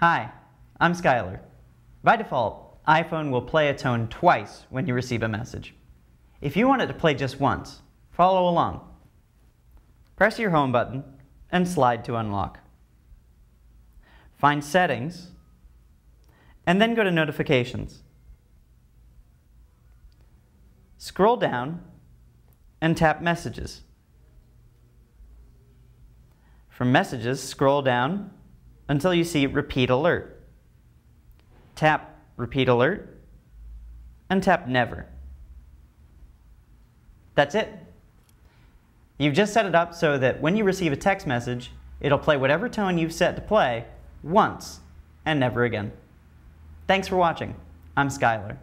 Hi, I'm Skylar. By default, iPhone will play a tone twice when you receive a message. If you want it to play just once, follow along. Press your home button and slide to unlock. Find Settings, and then go to Notifications. Scroll down and tap Messages. From Messages, scroll down until you see Repeat Alert. Tap Repeat Alert and tap Never. That's it. You've just set it up so that when you receive a text message, it'll play whatever tone you've set to play once and never again. Thanks for watching. I'm Skylar.